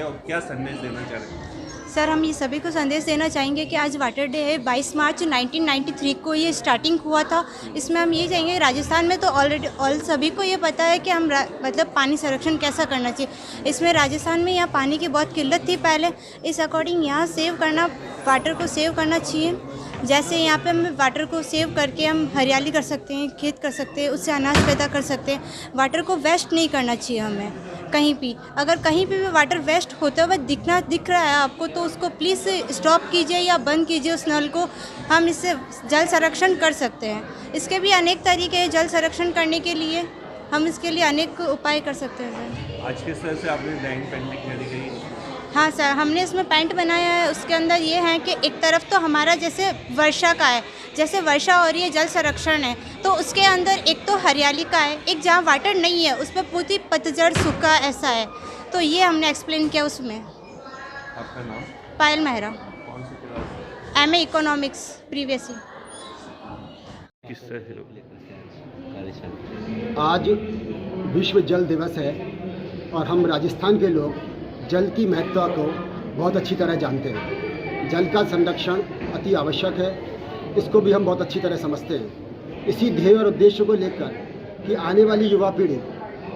और क्या संदेश देना चाह रहे हैं? सर, हम ये सभी को संदेश देना चाहेंगे कि आज वाटर डे है। 22 मार्च 1993 को ये स्टार्टिंग हुआ था। इसमें हम ये चाहेंगे, राजस्थान में तो ऑलरेडी सभी को ये पता है कि हम मतलब पानी संरक्षण कैसा करना चाहिए। इसमें राजस्थान में यहाँ पानी की बहुत किल्लत थी पहले, इस अकॉर्डिंग यहाँ सेव करना, वाटर को सेव करना चाहिए। जैसे यहाँ पे हम वाटर को सेव करके हम हरियाली कर सकते हैं, खेत कर सकते हैं, उससे अनाज पैदा कर सकते हैं। वाटर को वेस्ट नहीं करना चाहिए हमें कहीं भी। अगर कहीं पे भी वाटर वेस्ट होते हुए दिख रहा है आपको, तो उसको प्लीज़ स्टॉप कीजिए या बंद कीजिए उस नल को। हम इससे जल संरक्षण कर सकते हैं। इसके भी अनेक तरीके हैं जल संरक्षण करने के लिए, हम इसके लिए अनेक उपाय कर सकते हैं। आज किस तरह से आपने ड्राइंग पेंटिंग करी गई? हाँ सर, हमने इसमें पेंट बनाया है। उसके अंदर ये है कि एक तरफ तो हमारा जैसे वर्षा का है, जैसे वर्षा हो रही है, जल संरक्षण है, तो उसके अंदर एक तो हरियाली का है, एक जहाँ वाटर नहीं है उस पर पूरी पतझड़ सूखा ऐसा है। तो ये हमने एक्सप्लेन किया उसमें। आपका नाम? पायल मेहरा, कौन सी class? MA economics previous year. किस तरह से आज विश्व जल दिवस है और हम राजस्थान के लोग जल की महत्ता को बहुत अच्छी तरह जानते हैं। जल का संरक्षण अति आवश्यक है, इसको भी हम बहुत अच्छी तरह समझते हैं। इसी ध्येय और उद्देश्य को लेकर कि आने वाली युवा पीढ़ी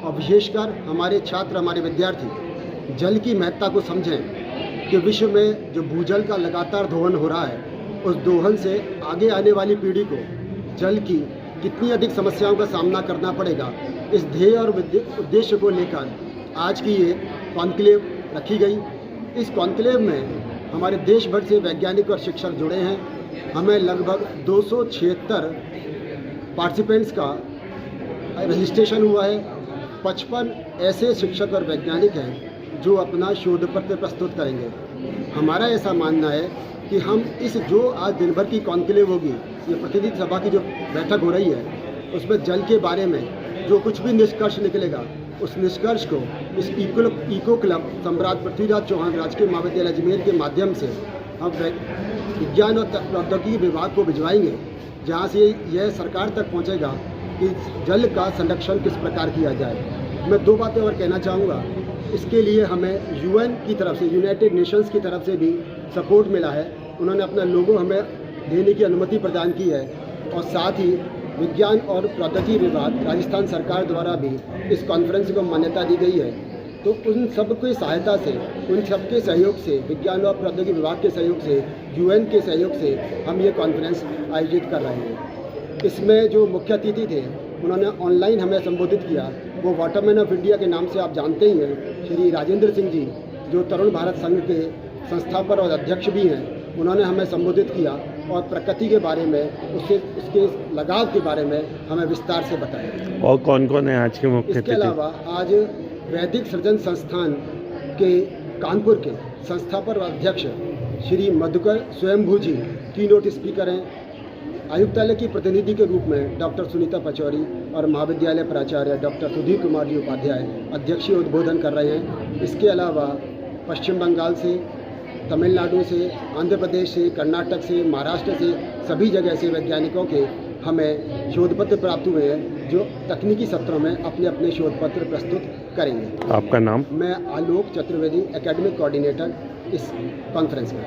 और विशेषकर हमारे छात्र, हमारे विद्यार्थी जल की महत्ता को समझें कि विश्व में जो भूजल का लगातार दोहन हो रहा है, उस दोहन से आगे आने वाली पीढ़ी को जल की कितनी अधिक समस्याओं का सामना करना पड़ेगा। इस ध्येय और उद्देश्य को लेकर आज की ये कॉन्क्लेव रखी गई। इस कॉन्क्लेव में हमारे देश भर से वैज्ञानिक और शिक्षक जुड़े हैं। हमें लगभग 276 पार्टिसिपेंट्स का रजिस्ट्रेशन हुआ है। 55 ऐसे शिक्षक और वैज्ञानिक हैं जो अपना शोध पत्र प्रस्तुत करेंगे। हमारा ऐसा मानना है कि हम इस जो आज दिन भर की कॉन्क्लेव होगी, ये प्रतिनिधि सभा की जो बैठक हो रही है, उसमें जल के बारे में जो कुछ भी निष्कर्ष निकलेगा, उस निष्कर्ष को इस इको क्लब सम्राट पृथ्वीराज चौहान राजकीय महाविद्यालय अजमेर के माध्यम से हम विज्ञान और प्रौद्योगिकी विभाग को भिजवाएंगे, जहाँ से यह सरकार तक पहुँचेगा कि जल का संरक्षण किस प्रकार किया जाए। मैं 2 बातें और कहना चाहूँगा। इसके लिए हमें UN की तरफ से, यूनाइटेड नेशंस की तरफ से भी सपोर्ट मिला है। उन्होंने अपना लोगो हमें देने की अनुमति प्रदान की है और साथ ही विज्ञान और प्रौद्योगिकी विभाग राजस्थान सरकार द्वारा भी इस कॉन्फ्रेंस को मान्यता दी गई है। तो उन सब की सहायता से, उन सबके सहयोग से, विज्ञान और प्रौद्योगिकी विभाग के सहयोग से, UN के सहयोग से हम ये कॉन्फ्रेंस आयोजित कर रहे हैं। इसमें जो मुख्य अतिथि थे, उन्होंने ऑनलाइन हमें संबोधित किया। वो वाटरमैन ऑफ इंडिया के नाम से आप जानते ही हैं, श्री राजेंद्र सिंह जी, जो तरुण भारत संघ के संस्थापक और अध्यक्ष भी हैं। उन्होंने हमें संबोधित किया और प्रकृति के बारे में, उसके लगाव के बारे में हमें विस्तार से बताया। और कौन कौन है आज के मुख्य अतिथि? इसके अलावा आज वैदिक सृजन संस्थान के कानपुर के संस्थापक और अध्यक्ष श्री मधुकर स्वयंभू जी कीनोट स्पीकर हैं। आयुक्तालय की प्रतिनिधि के रूप में डॉक्टर सुनीता पचौरी और महाविद्यालय प्राचार्य डॉक्टर सुधीर कुमार जी उपाध्याय अध्यक्षीय उद्बोधन कर रहे हैं। इसके अलावा पश्चिम बंगाल से, तमिलनाडु से, आंध्र प्रदेश से, कर्नाटक से, महाराष्ट्र से, सभी जगह से वैज्ञानिकों के हमें शोध पत्र प्राप्त हुए हैं, जो तकनीकी सत्रों में अपने अपने शोध पत्र प्रस्तुत करेंगे। आपका नाम? मैं आलोक चतुर्वेदी, एकेडमिक कोऑर्डिनेटर इस कॉन्फ्रेंस में।